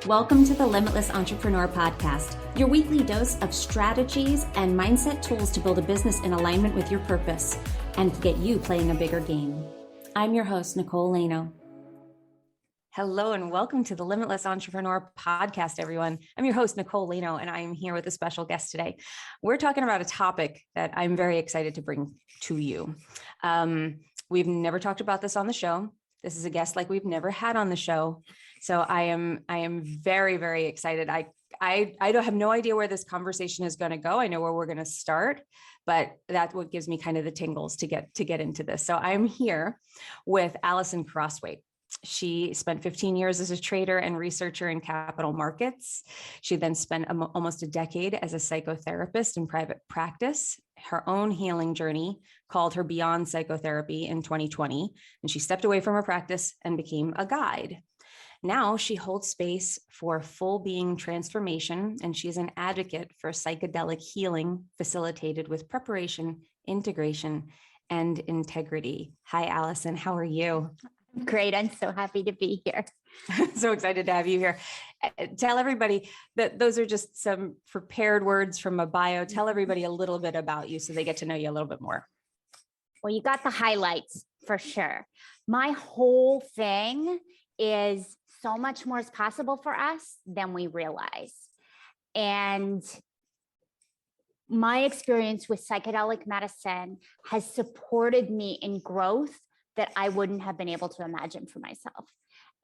Welcome to the Limitless Entrepreneur Podcast, your weekly dose of strategies and mindset tools to build a business in alignment with your purpose and to get you playing a bigger game. I'm your host, Nicole Lano. Hello and welcome to the Limitless Entrepreneur Podcast, everyone. I'm your host, Nicole Lano, and I am here with a special guest today. We're talking about a topic that I'm very excited to bring to you. We've never talked about this on the show. This is a guest like we've never had on the show. So I am very, very excited. I don't have no idea where this conversation is going to go. I know where we're going to start, but that's what gives me kind of the tingles to get into this. So I'm here with Alison Crosthwait. She spent 15 years as a trader and researcher in capital markets. She then spent almost a decade as a psychotherapist in private practice. Her own healing journey called her beyond psychotherapy in 2020, and she stepped away from her practice and became a guide. Now she holds space for full being transformation, and she is an advocate for psychedelic healing facilitated with preparation, integration, and integrity. Hi, Alison. How are you? Great. I'm so happy to be here. So excited to have you here. Tell everybody that those are just some prepared words from a bio. Tell everybody a little bit about you so they get to know you a little bit more. Well, you got the highlights for sure. My whole thing is so much more is possible for us than we realize. And my experience with psychedelic medicine has supported me in growth that I wouldn't have been able to imagine for myself.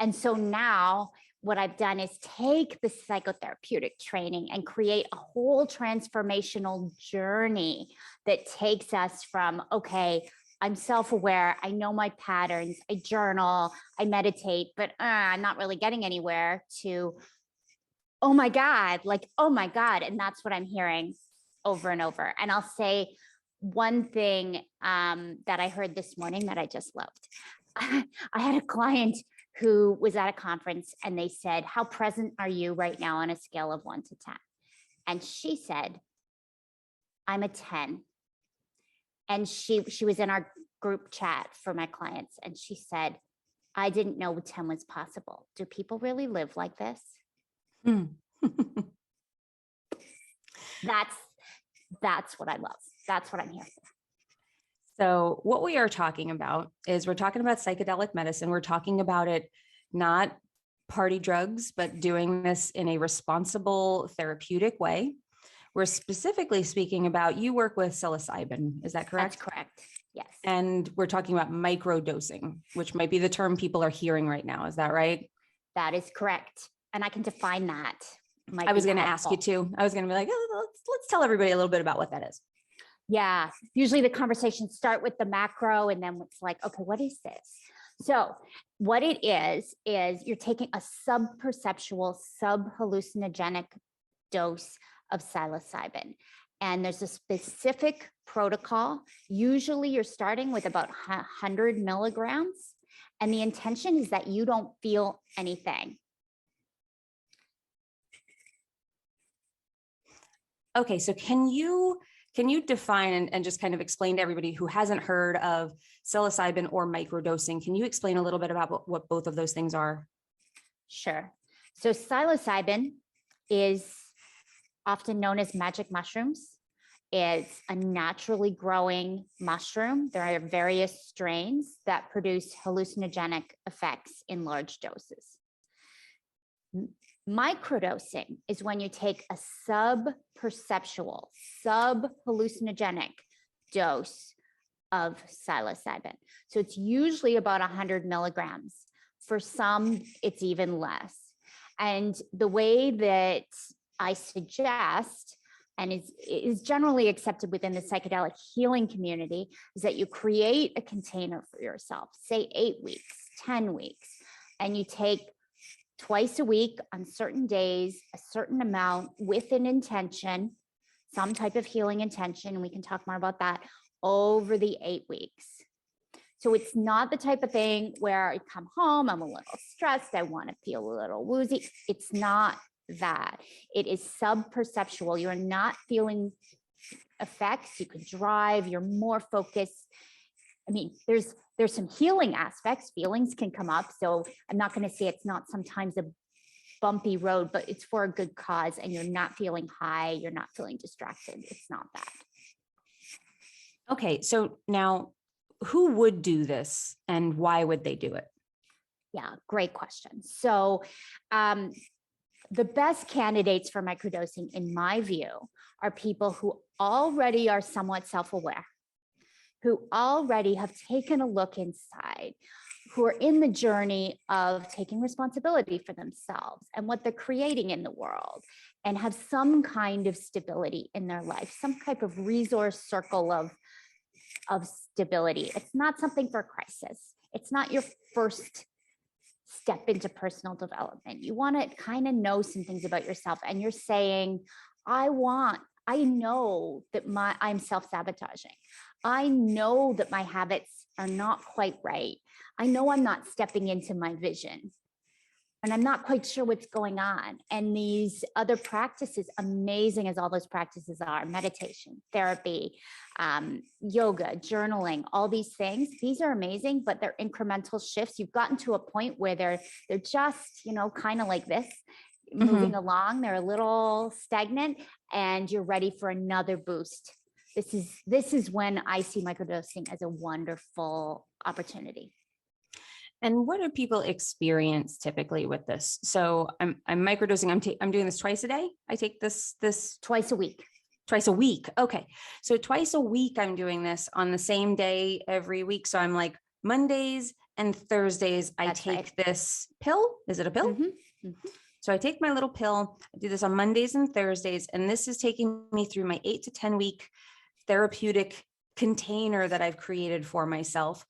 And so now what I've done is take the psychotherapeutic training and create a whole transformational journey that takes us from, okay, I'm self-aware, I know my patterns, I journal, I meditate, but I'm not really getting anywhere, to, oh my God. And that's what I'm hearing over and over. And I'll say one thing that I heard this morning that I just loved. I had a client who was at a conference and they said, how present are you right now on a scale of 1 to 10? And she said, I'm a 10. And she was in our group chat for my clients. And she said, I didn't know 10 was possible. Do people really live like this? That's what I love. That's what I'm here for. So what we are talking about is we're talking about psychedelic medicine. We're talking about it, not party drugs, but doing this in a responsible therapeutic way. We're specifically speaking about, you work with Psilocybin. Is that correct? That's correct. Yes. And we're talking about microdosing, which might be the term people are hearing right now. Is that right? That is correct. And I can define that. I was going to ask you too. I was going to be like, let's tell everybody a little bit about what that is. Yeah. Usually the conversations start with the macro and then it's like, okay, what is this? So what it is you're taking a sub-perceptual, sub-hallucinogenic dose of psilocybin. And there's a specific protocol. Usually you're starting with about 100 milligrams. And the intention is that you don't feel anything. Okay, so can you define and just kind of explain to everybody who hasn't heard of psilocybin or microdosing? Can you explain a little bit about what both of those things are? Sure. So psilocybin is often known as magic mushrooms. It's a naturally growing mushroom. There are various strains that produce hallucinogenic effects in large doses. Microdosing is when you take a sub-perceptual, sub-hallucinogenic dose of psilocybin. So it's usually about 100 milligrams. For some, it's even less. And the way that I suggest, and is generally accepted within the psychedelic healing community, is that you create a container for yourself, say 8 weeks, 10 weeks, and you take twice a week on certain days, a certain amount with an intention, some type of healing intention, and we can talk more about that, over the 8 weeks. So it's not the type of thing where I come home, I'm a little stressed, I want to feel a little woozy. It's not that. It is sub-perceptual. You're not feeling effects. You could drive, you're more focused. I mean, there's some healing aspects. Feelings can come up. So I'm not going to say it's not sometimes a bumpy road, but it's for a good cause and you're not feeling high, you're not feeling distracted. It's not that. Okay. So now who would do this and why would they do it? Yeah, great question. So the best candidates for microdosing, in my view, are people who already are somewhat self-aware, who already have taken a look inside, who are in the journey of taking responsibility for themselves and what they're creating in the world, and have some kind of stability in their life, some type of resource circle of stability. It's not something for crisis. It's not your first step into personal development. You want to kind of know some things about yourself, and you're saying, I know that I'm self-sabotaging. I know that my habits are not quite right. I know I'm not stepping into my vision, and I'm not quite sure what's going on. And these other practices, amazing as all those practices are, meditation, therapy, yoga, journaling, all these things, these are amazing, but they're incremental shifts. You've gotten to a point where they're just, kind of like this, moving along. They're a little stagnant, and you're ready for another boost. This is when I see microdosing as a wonderful opportunity. And what do people experience typically with this? So I'm microdosing. I'm doing this twice a day. I take this Twice a week. Twice a week. Okay. So twice a week, I'm doing this on the same day every week. So I'm like Mondays and Thursdays, I take this pill. Is it a pill? So I take my little pill. I do this on Mondays and Thursdays, and this is taking me through my 8 to 10 week therapeutic container that I've created for myself.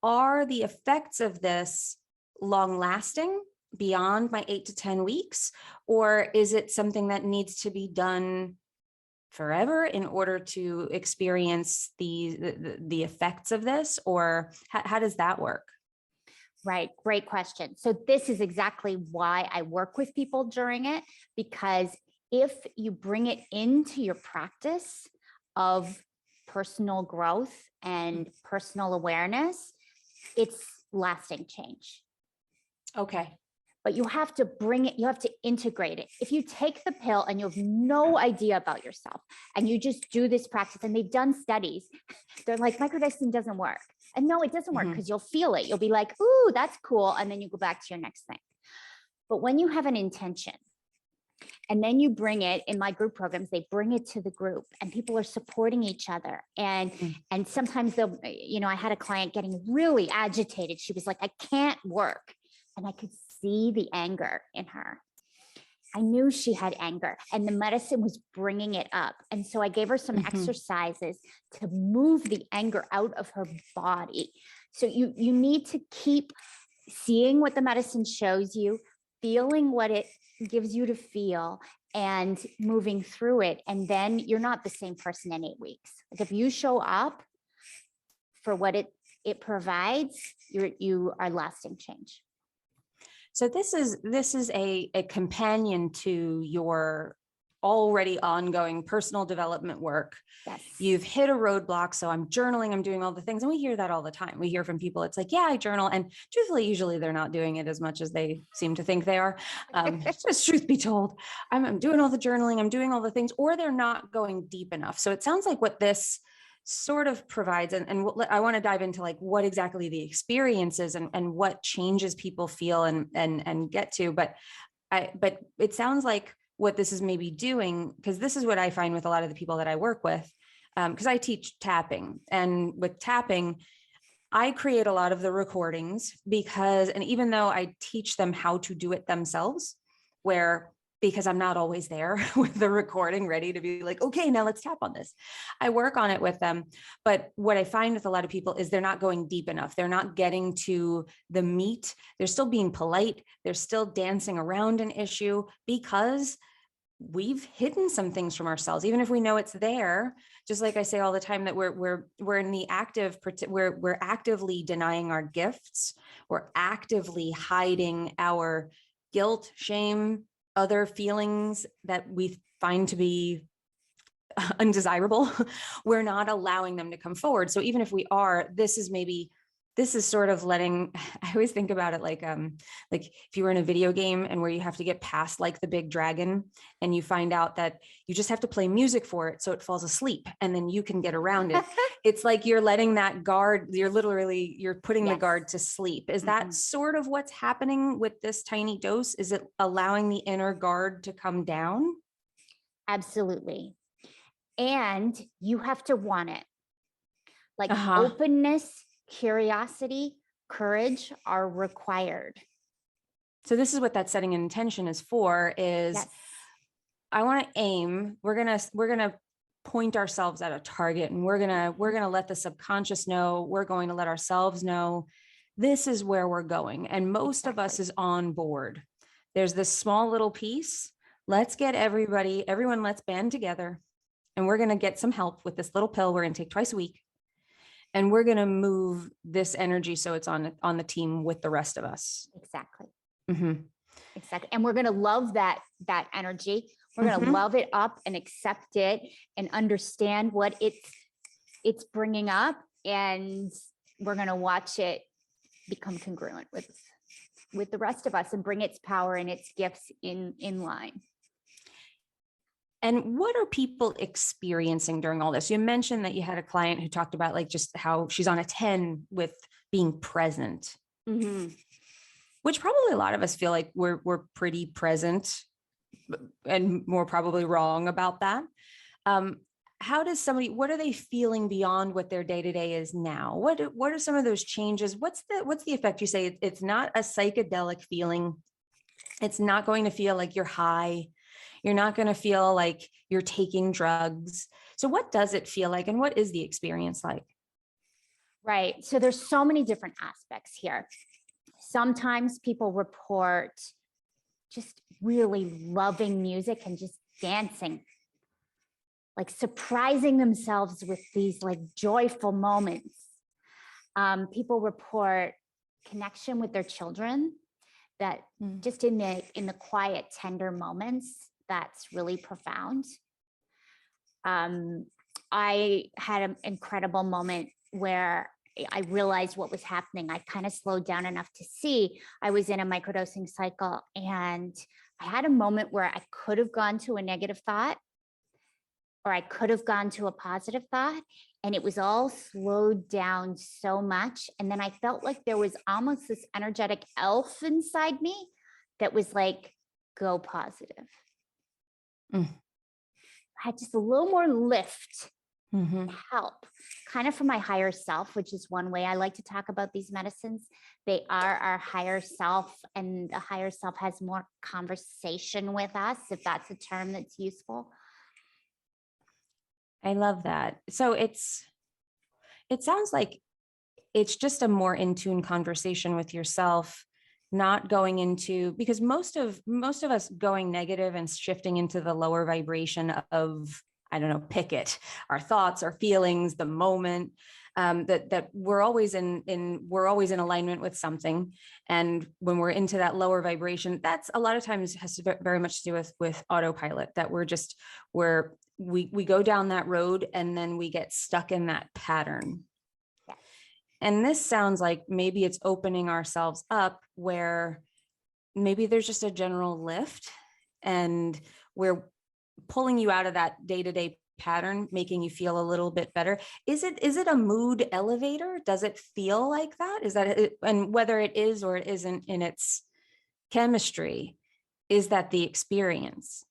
Are the effects of this long lasting beyond my 8 to 10 weeks? Or is it something that needs to be done forever in order to experience the effects of this? Or how does that work? Right. Great question. So this is exactly why I work with people during it, because if you bring it into your practice of personal growth and personal awareness, it's lasting change. Okay. But you have to bring it, you have to integrate it. If you take the pill and you have no idea about yourself and you just do this practice, and they've done studies, they're like, microdosing doesn't work. And no, it doesn't work, because you'll feel it. You'll be like, ooh, that's cool. And then you go back to your next thing. But when you have an intention, and then you bring it, in my group programs, they bring it to the group, and people are supporting each other. And sometimes they'll, I had a client getting really agitated. She was like, I can't work. And I could see the anger in her. I knew she had anger, and the medicine was bringing it up. And so I gave her some exercises to move the anger out of her body. So you need to keep seeing what the medicine shows you, feeling what it gives you to feel, and moving through it. And then you're not the same person in 8 weeks. Like if you show up for what it provides, you are lasting change. So this is a companion to your already ongoing personal development work. Yes. You've hit a roadblock. So I'm journaling, I'm doing all the things. And we hear that all the time. We hear from people, it's like, yeah, I journal. And truthfully, usually they're not doing it as much as they seem to think they are. Just truth be told, I'm doing all the journaling, I'm doing all the things, or they're not going deep enough. So it sounds like what this sort of provides, and I want to dive into like what exactly the experience is and what changes people feel and get to, but it sounds like what this is maybe doing, because this is what I find with a lot of the people that I work with, because I teach tapping, and with tapping, I create a lot of the recordings and even though I teach them how to do it themselves, because I'm not always there with the recording ready to be like, okay, now let's tap on this. I work on it with them. But what I find with a lot of people is they're not going deep enough. They're not getting to the meat. They're still being polite. They're still dancing around an issue because we've hidden some things from ourselves, even if we know it's there. Just like I say all the time, that we're in the we're actively denying our gifts. We're actively hiding our guilt, shame, other feelings that we find to be undesirable. We're not allowing them to come forward. So even if we are, this is maybe this is sort of letting, I always think about it like if you were in a video game and where you have to get past like the big dragon and you find out that you just have to play music for it so it falls asleep and then you can get around it. It's like you're letting that guard, you're putting the guard to sleep. Is that sort of what's happening with this tiny dose? Is it allowing the inner guard to come down? Absolutely. And you have to want it. Like openness, curiosity, courage are required. So this is what that setting an intention is for, is I want to aim, we're going to point ourselves at a target, and we're going to let the subconscious know, we're going to let ourselves know this is where we're going. And most of us is on board. There's this small little piece. Let's get everyone, let's band together, and we're going to get some help with this little pill we're going to take twice a week. And we're going to move this energy so it's on the team with the rest of us. Exactly. Exactly. And we're going to love that energy. We're going to love it up and accept it and understand what it's bringing up. And we're going to watch it become congruent with the rest of us and bring its power and its gifts in line. And what are people experiencing during all this? You mentioned that you had a client who talked about like just how she's on a 10 with being present, which probably a lot of us feel like we're pretty present and more probably wrong about that. How does what are they feeling beyond what their day-to-day is now? What are some of those changes? What's the effect? You say it's not a psychedelic feeling. It's not going to feel like you're high. You're not going to feel like you're taking drugs. So what does it feel like? And what is the experience like? Right. So there's so many different aspects here. Sometimes people report just really loving music and just dancing, like surprising themselves with these like joyful moments. People report connection with their children, that just in the quiet, tender moments, that's really profound. I had an incredible moment where I realized what was happening. I kind of slowed down enough to see I was in a microdosing cycle, and I had a moment where I could have gone to a negative thought, or I could have gone to a positive thought, and it was all slowed down so much. And then I felt like there was almost this energetic elf inside me that was like, go positive. I had just a little more lift, help, kind of from my higher self, which is one way I like to talk about these medicines. They are our higher self, and the higher self has more conversation with us, if that's a term that's useful. I love that. So it sounds like it's just a more in tune conversation with yourself, not going into, because most of us going negative and shifting into the lower vibration of, I don't know, pick it, our thoughts, our feelings, the moment, that we're always we're always in alignment with something. And when we're into that lower vibration, that's a lot of times has to very much to do with autopilot, that we go down that road and then we get stuck in that pattern. And this sounds like maybe it's opening ourselves up, where maybe there's just a general lift and we're pulling you out of that day-to-day pattern, making you feel a little bit better. Is it a mood elevator? Does it feel like that? Is that it? And whether it is or it isn't in its chemistry, is that the experience?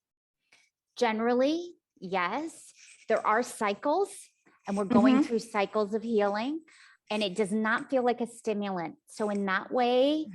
Generally, yes. There are cycles, and we're going through cycles of healing. And it does not feel like a stimulant. So in that way,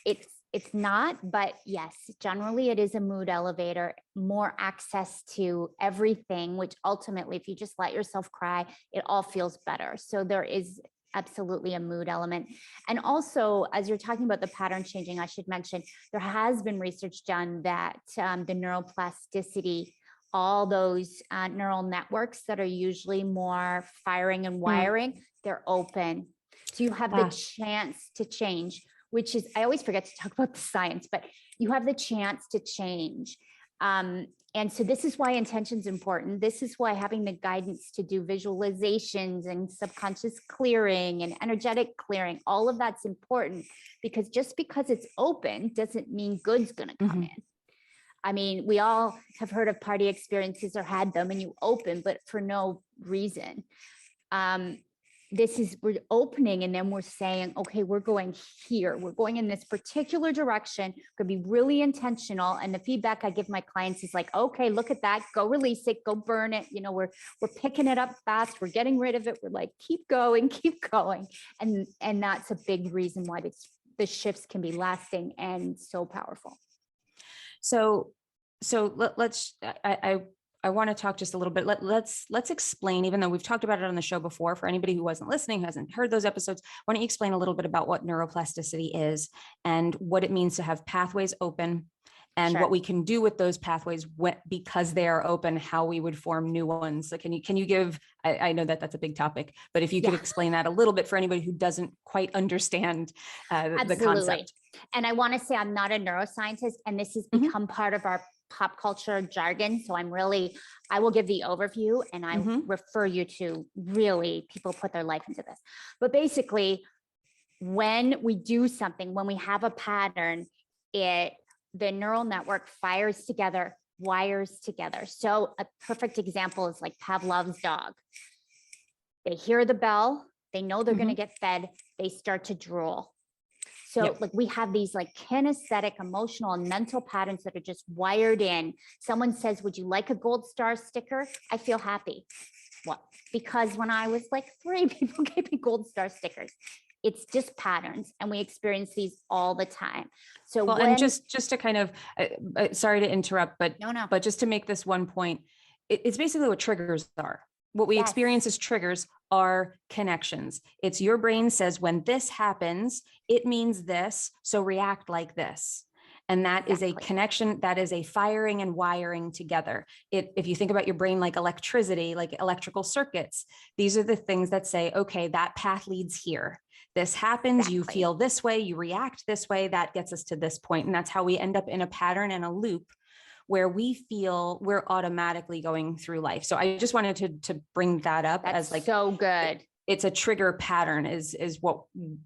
it's not, but yes, generally it is a mood elevator, more access to everything, which ultimately, if you just let yourself cry, it all feels better. So there is absolutely a mood element. And also, as you're talking about the pattern changing, I should mention, there has been research done that the neuroplasticity, all those neural networks that are usually more firing and wiring, they're open. So you have the chance to change, which is, I always forget to talk about the science, but you have the chance to change. And so this is why intention is important. This is why having the guidance to do visualizations and subconscious clearing and energetic clearing, all of that's important, because just because it's open doesn't mean good's going to come in. I mean, we all have heard of party experiences or had them, and you open, but for no reason. We're opening, and then we're saying, okay, we're going here. We're going in this particular direction. We're going to be really intentional. And the feedback I give my clients is like, okay, look at that. Go release it. Go burn it. You know, we're picking it up fast. We're getting rid of it. We're like, keep going, keep going. And that's a big reason why the shifts can be lasting and so powerful. So let's, I want to talk just a little bit. Let's explain, even though we've talked about it on the show before, for anybody who wasn't listening, who hasn't heard those episodes, why don't you explain a little bit about what neuroplasticity is and what it means to have pathways open, and what we can do with those pathways because they are open, how we would form new ones. So can you give, I know that that's a big topic, but if you could explain that a little bit for anybody who doesn't quite understand the concept. And I want to say I'm not a neuroscientist, and this has become part of our pop culture jargon. So I will give the overview, and I refer you to really people put their life into this. But basically, when we do something, when we have a pattern, the neural network fires together, wires together. So a perfect example is like Pavlov's dog. They hear the bell, they know they're going to get fed, they start to drool. So like we have these like kinesthetic, emotional, and mental patterns that are just wired in. Someone says, would you like a gold star sticker? I feel happy. Well, because when I was like 3, people gave me gold star stickers. It's just patterns, and we experience these all the time. So and just to kind of, sorry to interrupt, but but just to make this one point, it's basically what triggers are. What we experience as triggers are connections. It's your brain says, when this happens, it means this, so react like this. And that is a connection, that is a firing and wiring together. If you think about your brain like electricity, like electrical circuits, these are the things that say, okay, that path leads here. This happens, you feel this way, you react this way, that gets us to this point. And that's how we end up in a pattern and a loop where we feel we're automatically going through life. So I just wanted to bring that up. That's as like so good. It's a trigger pattern is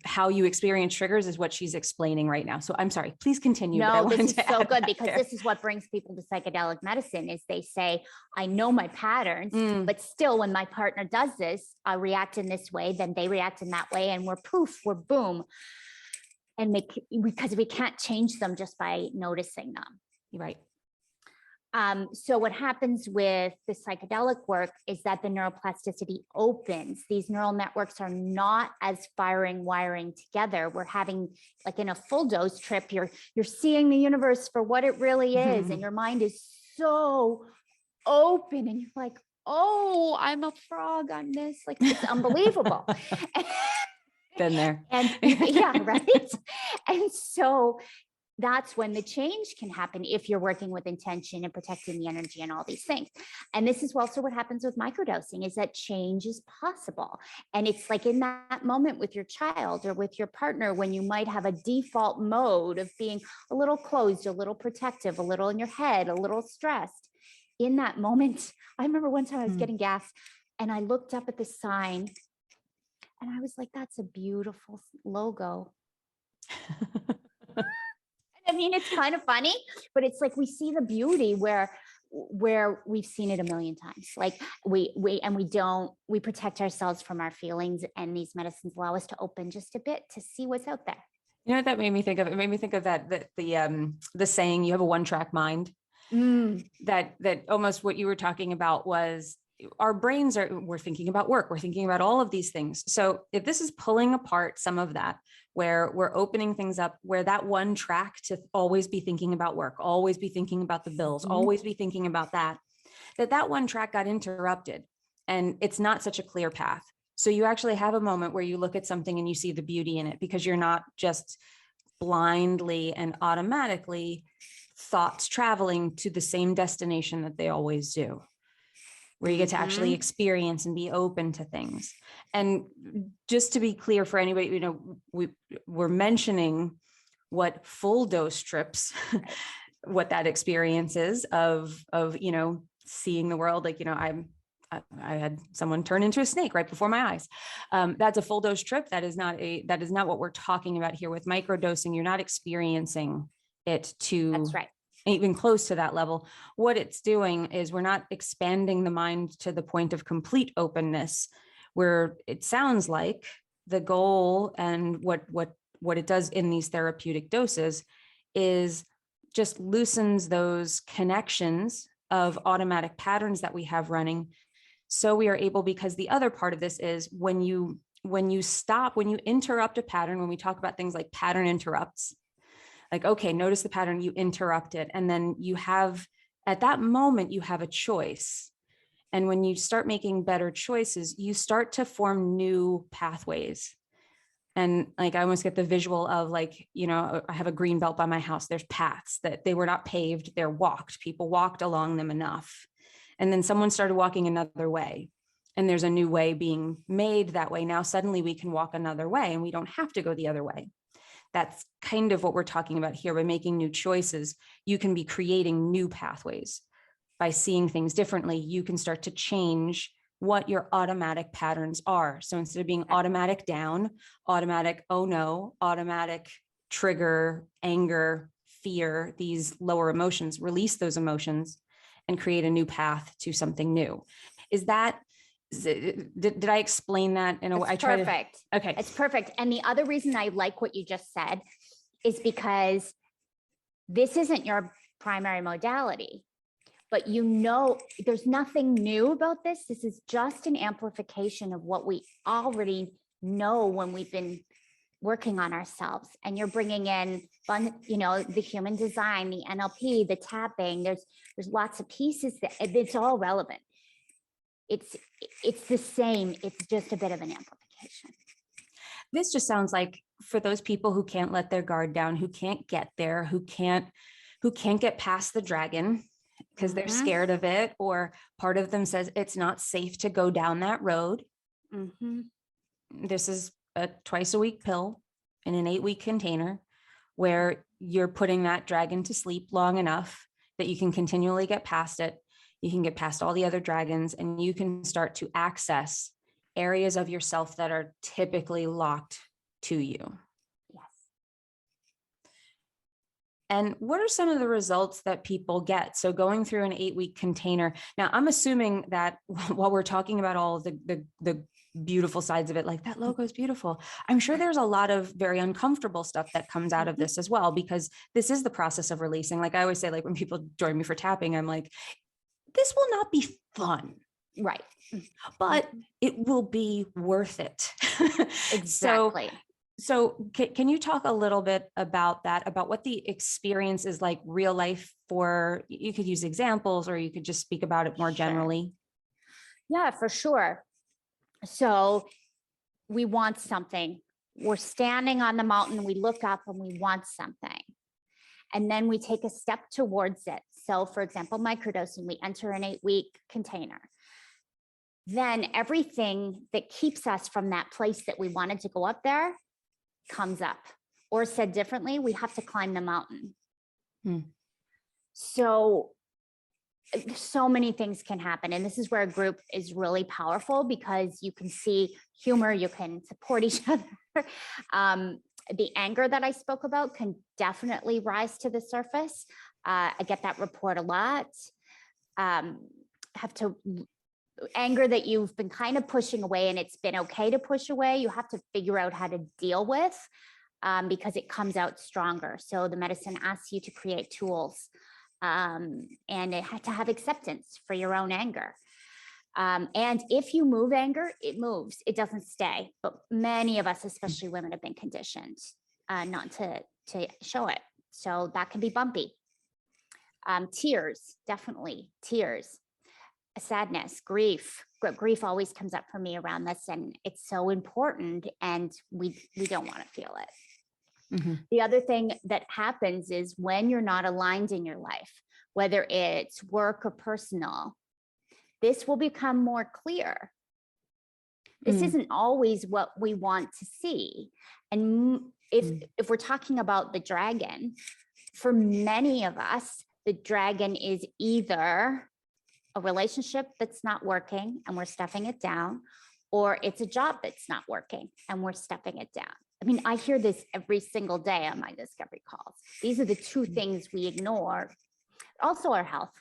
how you experience triggers is what she's explaining right now. So I'm sorry, please continue. No, this is so good, because this is what brings people to psychedelic medicine is they say, I know my patterns, but still when my partner does this, I react in this way, then they react in that way, and we're boom. And because we can't change them just by noticing them. Right. So what happens with the psychedelic work is that the neuroplasticity opens. These neural networks are not as wiring together. We're having, like in a full dose trip, you're seeing the universe for what it really is. And your mind is so open, and you're like, oh, I'm a frog on this. Like, it's unbelievable. Been there. And yeah, right. And so that's when the change can happen if you're working with intention and protecting the energy and all these things. And this is also what happens with microdosing, is that change is possible. And it's like in that moment with your child or with your partner, when you might have a default mode of being a little closed, a little protective, a little in your head, a little stressed. In that moment, I remember one time I was getting gas, and I looked up at the sign, and I was like, that's a beautiful logo. I mean, it's kind of funny, but it's like we see the beauty where we've seen it a million times. Like we protect ourselves from our feelings, and these medicines allow us to open just a bit to see what's out there. You know what that made me think of? It made me think of that the saying, you have a one-track mind. That almost what you were talking about was our brains we're thinking about work, we're thinking about all of these things. So if this is pulling apart some of that, where we're opening things up, where that one track to always be thinking about work, always be thinking about the bills, always be thinking about that one track got interrupted, and it's not such a clear path. So you actually have a moment where you look at something and you see the beauty in it, because you're not just blindly and automatically thoughts traveling to the same destination that they always do, where you get to actually experience and be open to things. And just to be clear for anybody, you know, we're mentioning what full dose trips what that experience is of, seeing the world. Like, I had someone turn into a snake right before my eyes. That's a full dose trip. That is not what we're talking about here with microdosing. You're not experiencing it to That's right. even close to that level. What it's doing is we're not expanding the mind to the point of complete openness, where it sounds like the goal and what it does in these therapeutic doses is just loosens those connections of automatic patterns that we have running. So we are able, because the other part of this is when you interrupt a pattern, when we talk about things like pattern interrupts, like, okay, notice the pattern, you interrupt it. And then at that moment, you have a choice. And when you start making better choices, you start to form new pathways. And like, I almost get the visual of like, I have a green belt by my house. There's paths that they were not paved, they're walked. People walked along them enough. And then someone started walking another way. And there's a new way being made that way. Now, suddenly we can walk another way and we don't have to go the other way. That's kind of what we're talking about here. By making new choices, you can be creating new pathways. By seeing things differently, you can start to change what your automatic patterns are. So instead of being automatic down, automatic, oh no, automatic trigger, anger, fear, these lower emotions, release those emotions and create a new path to something new. Did I explain that in a way? Perfect. Okay. It's perfect. And the other reason I like what you just said is because this isn't your primary modality, but there's nothing new about this. This is just an amplification of what we already know when we've been working on ourselves. And you're bringing in, the human design, the NLP, the tapping. There's lots of pieces that it's all relevant. It's the same. It's just a bit of an amplification. This just sounds like for those people who can't let their guard down, who can't get there, who can't get past the dragon because they're scared of it, or part of them says it's not safe to go down that road. This is a twice a week pill in an 8-week container where you're putting that dragon to sleep long enough that you can continually get past it. You can get past all the other dragons and you can start to access areas of yourself that are typically locked to you. Yes. And what are some of the results that people get? So going through an 8-week container. Now, I'm assuming that while we're talking about all of the beautiful sides of it, like that logo is beautiful, I'm sure there's a lot of very uncomfortable stuff that comes out of this as well, because this is the process of releasing. Like I always say, like when people join me for tapping, I'm like, this will not be fun. Right. But it will be worth it. Exactly. So can you talk a little bit about that, about what the experience is like real life for, you could use examples or you could just speak about it more generally. Yeah, for sure. So we want something. We're standing on the mountain, we look up and we want something. And then we take a step towards it. So for example, microdosing, we enter an 8-week container. Then everything that keeps us from that place that we wanted to go up there comes up. Or said differently, we have to climb the mountain. So many things can happen. And this is where a group is really powerful because you can see humor, you can support each other. The anger that I spoke about can definitely rise to the surface. I get that report a lot. Anger that you've been kind of pushing away and it's been okay to push away, you have to figure out how to deal with because it comes out stronger. So the medicine asks you to create tools and it had to have acceptance for your own anger. And if you move anger, it moves, it doesn't stay. But many of us, especially women, have been conditioned not to show it. So that can be bumpy. Tears, definitely tears. Sadness, grief. Grief always comes up for me around this, and it's so important, and we don't want to feel it. The other thing that happens is when you're not aligned in your life, whether it's work or personal, this will become more clear. This isn't always what we want to see. And if we're talking about the dragon, for many of us, the dragon is either a relationship that's not working and we're stuffing it down, or it's a job that's not working and we're stuffing it down. I mean, I hear this every single day on my discovery calls. These are the two things we ignore. Also our health.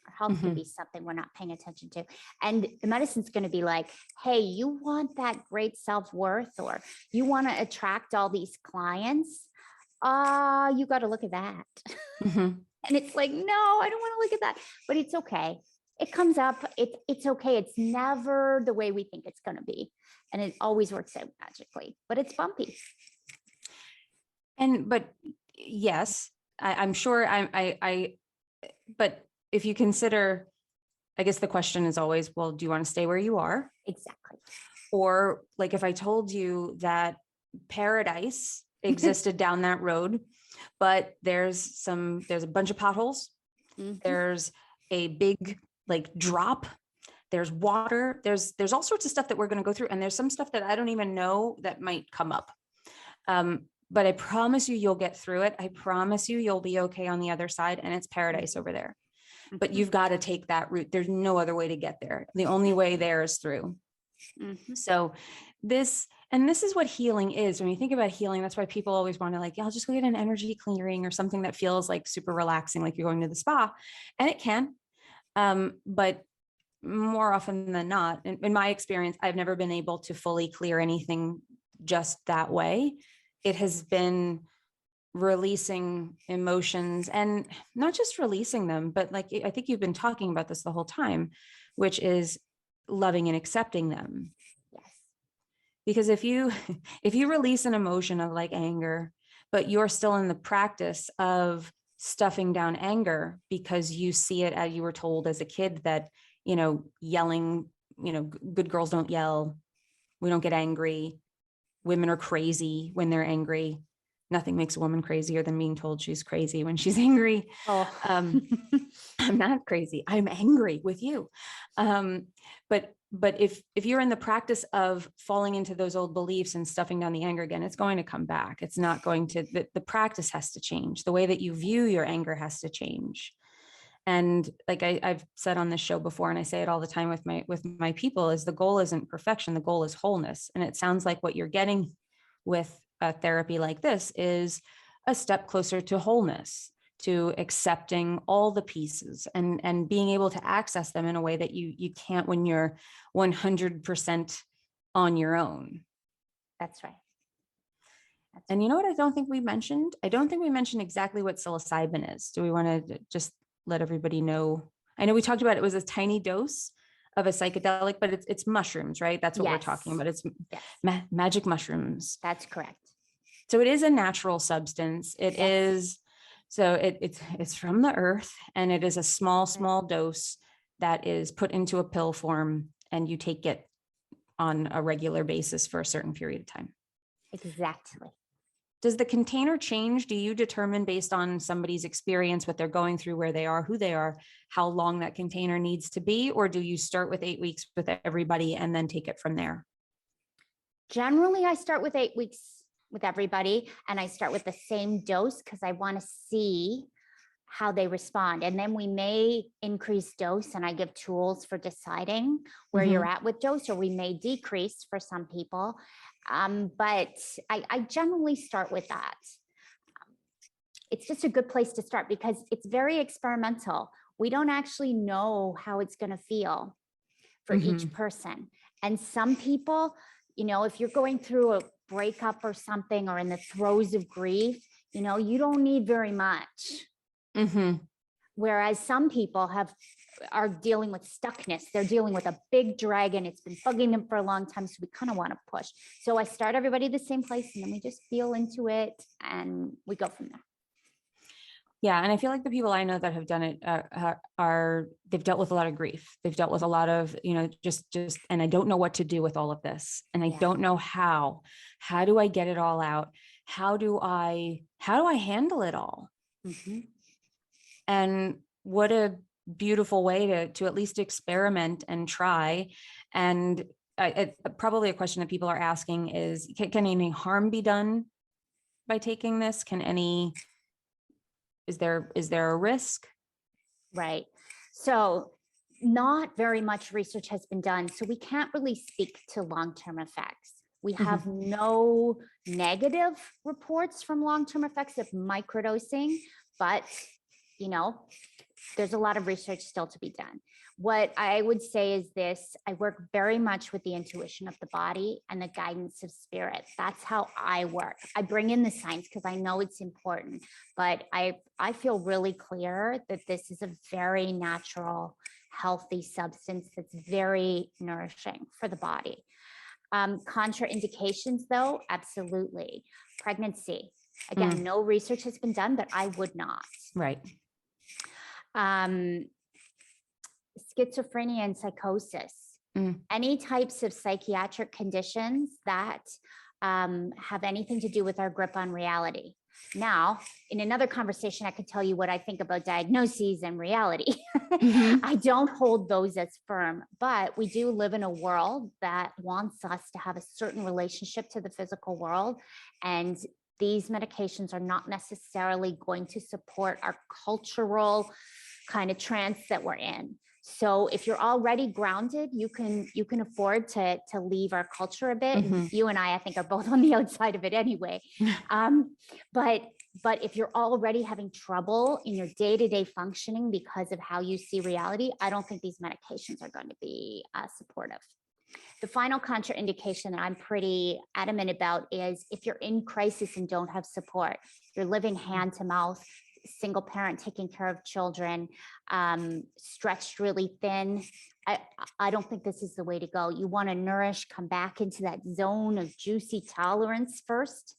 Our health could be something we're not paying attention to. And the medicine's going to be like, hey, you want that great self-worth, or you want to attract all these clients? You got to look at that. And it's like, no, I don't want to look at that, but it's okay. It comes up. It's okay. It's never the way we think it's going to be. And it always works out magically, but it's bumpy. But yes, I'm sure but if you consider, I guess the question is always, well, do you want to stay where you are? Exactly. Or like, if I told you that paradise existed down that road, but there's a bunch of potholes. There's a big like drop. There's water. There's all sorts of stuff that we're going to go through. And there's some stuff that I don't even know that might come up. But I promise you, you'll get through it. I promise you, you'll be okay on the other side. And it's paradise over there. But you've got to take that route. There's no other way to get there. The only way there is through. So this is what healing is. When you think about healing, that's why people always want to like, yeah, I'll just go get an energy clearing or something that feels like super relaxing, like you're going to the spa. And it can. But more often than not, in my experience, I've never been able to fully clear anything just that way. It has been releasing emotions, and not just releasing them, but like, I think you've been talking about this the whole time, which is loving and accepting them. Yes. Because if you release an emotion of like anger, but you're still in the practice of stuffing down anger because you see it as you were told as a kid that, yelling, good girls don't yell. We don't get angry. Women are crazy when they're angry. Nothing makes a woman crazier than being told she's crazy when she's angry. I'm not crazy. I'm angry with you. But if you're in the practice of falling into those old beliefs and stuffing down the anger again, it's going to come back. It's not going to, the practice has to change. The way that you view your anger has to change. And like I've said on this show before, and I say it all the time with my people, is the goal isn't perfection. The goal is wholeness. And it sounds like what you're getting with a therapy like this is a step closer to wholeness, to accepting all the pieces and being able to access them in a way that you can't when you're 100% on your own. That's right. And you know what I don't think we mentioned? I don't think we mentioned exactly what psilocybin is. Do we want to just let everybody know? I know we talked about it was a tiny dose of a psychedelic, but it's mushrooms, right? That's what we're talking about. It's magic mushrooms. That's correct. So it is a natural substance. It is, so it's from the earth, and it is a small dose that is put into a pill form, and you take it on a regular basis for a certain period of time. Exactly. Does the container change? Do you determine based on somebody's experience, what they're going through, where they are, who they are, how long that container needs to be? Or do you start with 8 weeks with everybody and then take it from there? Generally, I start with 8 weeks with everybody, and I start with the same dose because I want to see how they respond. And then we may increase dose, and I give tools for deciding where you're at with dose, or we may decrease for some people. But I generally start with that. It's just a good place to start because it's very experimental. We don't actually know how it's going to feel for each person. And some people, if you're going through a breakup or something, or in the throes of grief, you don't need very much. Whereas some people are dealing with stuckness. They're dealing with a big dragon. It's been bugging them for a long time. So we kind of want to push. So I start everybody the same place, and then we just feel into it and we go from there. Yeah. And I feel like the people I know that have done it they've dealt with a lot of grief. They've dealt with a lot of, just, and I don't know what to do with all of this. And I don't know how do I get it all out? How do I handle it all? And what a beautiful way to at least experiment and try. And probably a question that people are asking is, can any harm be done by taking this? Can any is there a risk? Right. So not very much research has been done. So we can't really speak to long-term effects. We have no negative reports from long-term effects of microdosing, but there's a lot of research still to be done. What I would say is this: I work very much with the intuition of the body and the guidance of spirit. That's how I work. I bring in the science because I know it's important, but I feel really clear that this is a very natural, healthy substance that's very nourishing for the body. Contraindications, though, absolutely. Pregnancy. Again, no research has been done, but I would not. Right. Schizophrenia and psychosis. Any types of psychiatric conditions that have anything to do with our grip on reality. Now, in another conversation, I could tell you what I think about diagnoses and reality. I don't hold those as firm, but we do live in a world that wants us to have a certain relationship to the physical world. And these medications are not necessarily going to support our cultural kind of trance that we're in. So if you're already grounded, you can afford to leave our culture a bit. And you and I think, are both on the outside of it anyway. But if you're already having trouble in your day-to-day functioning because of how you see reality, I don't think these medications are going to be supportive. The final contraindication that I'm pretty adamant about is if you're in crisis and don't have support, you're living hand to mouth, single parent taking care of children, stretched really thin. I don't think this is the way to go. You want to nourish, come back into that zone of juicy tolerance first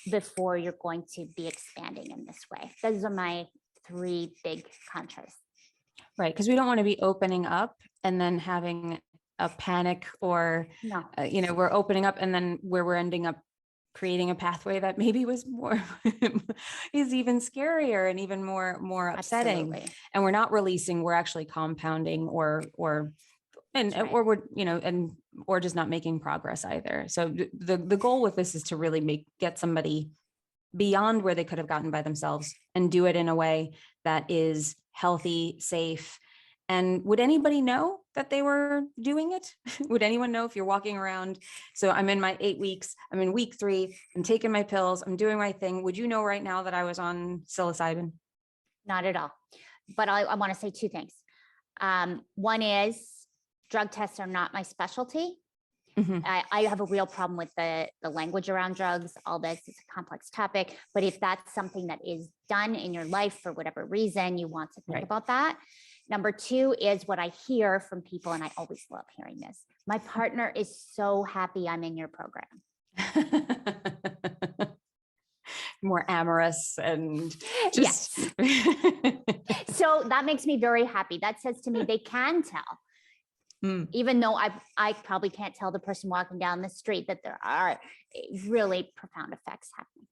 before you're going to be expanding in this way. Those are my three big contras. Right. Because we don't want to be opening up and then having a panic or, we're opening up and then where we're ending up creating a pathway that maybe was more is even scarier and even more upsetting. Absolutely. And we're not releasing, we're actually compounding or just not making progress either. So the goal with this is to really get somebody beyond where they could have gotten by themselves and do it in a way that is healthy, safe. And would anybody know that they were doing it? Would anyone know if you're walking around? So I'm in my 8 weeks, I'm in week 3, I'm taking my pills, I'm doing my thing. Would you know right now that I was on psilocybin? Not at all. But I want to say 2 things. One is drug tests are not my specialty. I have a real problem with the language around drugs, all this. It's a complex topic. But if that's something that is done in your life for whatever reason, you want to think about that. Number 2 is what I hear from people, and I always love hearing this. My partner is so happy I'm in your program. More amorous and just... Yes. So that makes me very happy. That says to me they can tell. Even though I probably can't tell the person walking down the street that there are really profound effects happening.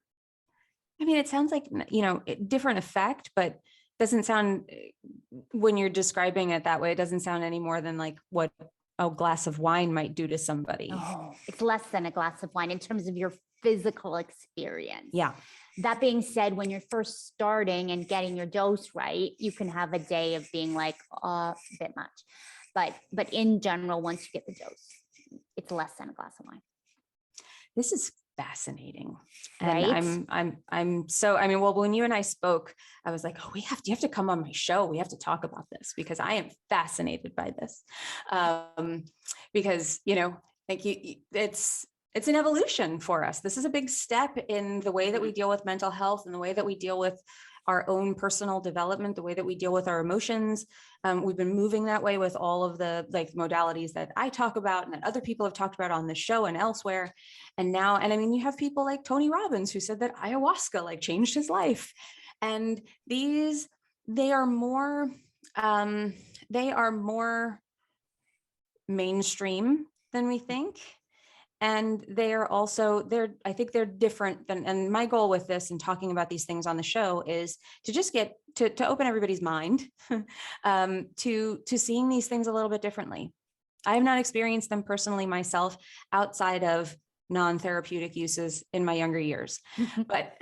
I mean, it sounds like, different effect, but doesn't sound, when you're describing it that way, it doesn't sound any more than like what a glass of wine might do to somebody. Oh, it's less than a glass of wine in terms of your physical experience. Yeah. That being said, when you're first starting and getting your dose right, you can have a day of being like, a bit much. But in general, once you get the dose, it's less than a glass of wine. This is fascinating. Right? And I'm so, well, when you and I spoke, I was like, you have to come on my show. We have to talk about this because I am fascinated by this. Because, thank you. It's an evolution for us. This is a big step in the way that we deal with mental health and the way that we deal with our own personal development, the way that we deal with our emotions. We've been moving that way with all of the modalities that I talk about and that other people have talked about on the show and elsewhere. And now, you have people like Tony Robbins who said that ayahuasca changed his life. And they are more mainstream than we think. And I think they're different than, and my goal with this and talking about these things on the show is to just get to open everybody's mind to seeing these things a little bit differently. I have not experienced them personally myself outside of non-therapeutic uses in my younger years. But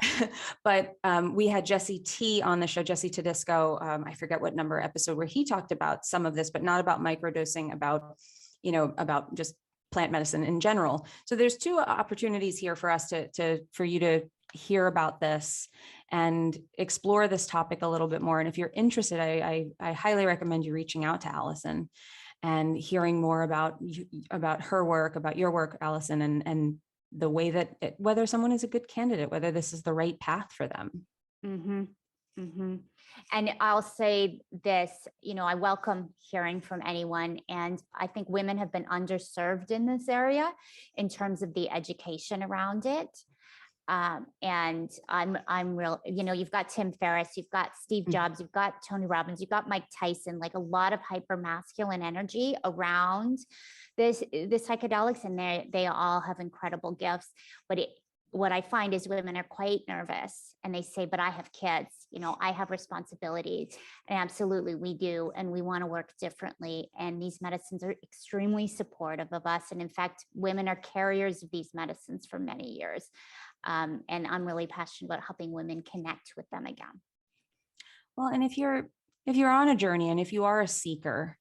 we had Jesse T on the show, Jesse Tedisco. I forget what number episode where he talked about some of this, but not about microdosing, about just plant medicine in general. So there's two opportunities here for us for you to hear about this and explore this topic a little bit more. And if you're interested, I highly recommend you reaching out to Alison and hearing more about her work, about your work, Alison, and the way that whether someone is a good candidate, whether this is the right path for them. Mm-hmm. Mm-hmm. And I'll say this, I welcome hearing from anyone. And I think women have been underserved in this area in terms of the education around it. And I'm real, you've got Tim Ferriss, you've got Steve Jobs, you've got Tony Robbins, you've got Mike Tyson, like a lot of hyper masculine energy around the psychedelics, and they all have incredible gifts. But what I find is women are quite nervous and they say, but I have kids, I have responsibilities. And absolutely we do. And we want to work differently. And these medicines are extremely supportive of us. And in fact, women are carriers of these medicines for many years. And I'm really passionate about helping women connect with them again. Well, and if you're on a journey and if you are a seeker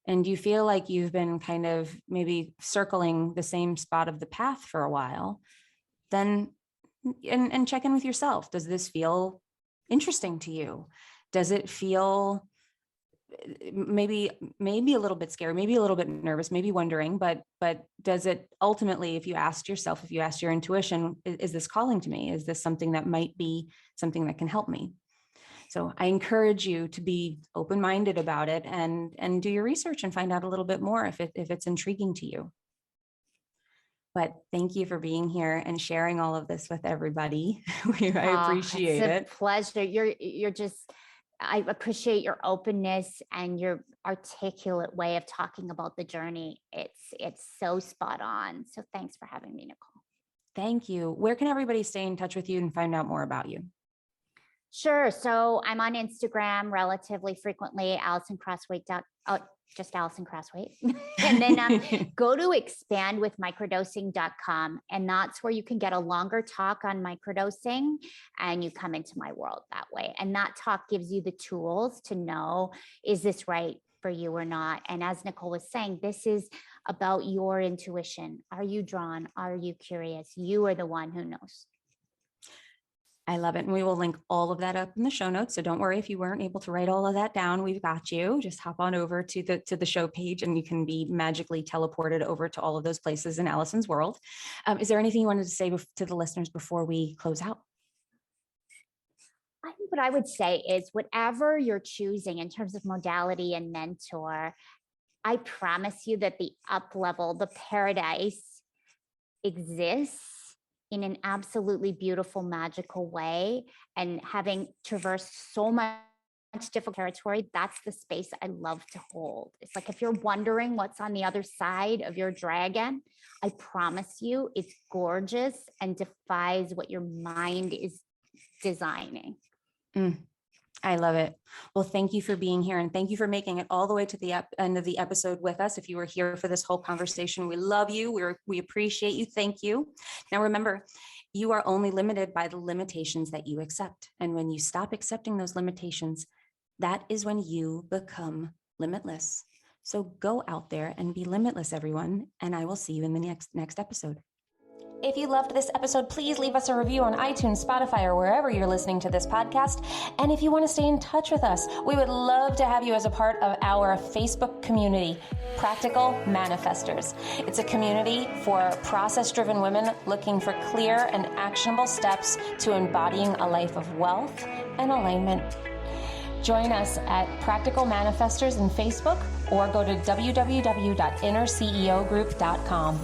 and you feel like you've been kind of maybe circling the same spot of the path for a while, then and check in with yourself. Does this feel interesting to you? Does it feel maybe a little bit scary, maybe a little bit nervous, maybe wondering, but does it ultimately, if you asked your intuition, is this calling to me? Is this something that might be something that can help me? So I encourage you to be open-minded about it and do your research and find out a little bit more if it's intriguing to you. But thank you for being here and sharing all of this with everybody. I appreciate it. It's a pleasure. You're just, I appreciate your openness and your articulate way of talking about the journey. It's so spot on. So thanks for having me, Nicole. Thank you. Where can everybody stay in touch with you and find out more about you? Sure. So I'm on Instagram relatively frequently, Alison Crosthwait. Just Alison Crosthwait. And then go to expandwithmicrodosing.com. And that's where you can get a longer talk on microdosing and you come into my world that way. And that talk gives you the tools to know, is this right for you or not? And as Nicole was saying, this is about your intuition. Are you drawn? Are you curious? You are the one who knows. I love it. And we will link all of that up in the show notes. So don't worry if you weren't able to write all of that down. We've got you. Just hop on over to the show page and you can be magically teleported over to all of those places in Alison's world. Is there anything you wanted to say to the listeners before we close out? I think what I would say is whatever you're choosing in terms of modality and mentor, I promise you that the up level, the paradise exists in an absolutely beautiful, magical way. And having traversed so much difficult territory, that's the space I love to hold. It's like, if you're wondering what's on the other side of your dragon, I promise you it's gorgeous and defies what your mind is designing. I love it. Well, thank you for being here and thank you for making it all the way to the end of the episode with us. If you were here for this whole conversation, we love you. We appreciate you. Thank you. Now, remember, you are only limited by the limitations that you accept. And when you stop accepting those limitations, that is when you become limitless. So go out there and be limitless, everyone. And I will see you in the next episode. If you loved this episode, please leave us a review on iTunes, Spotify, or wherever you're listening to this podcast. And if you want to stay in touch with us, we would love to have you as a part of our Facebook community, Practical Manifestors. It's a community for process-driven women looking for clear and actionable steps to embodying a life of wealth and alignment. Join us at Practical Manifestors in Facebook or go to www.innerceogroup.com.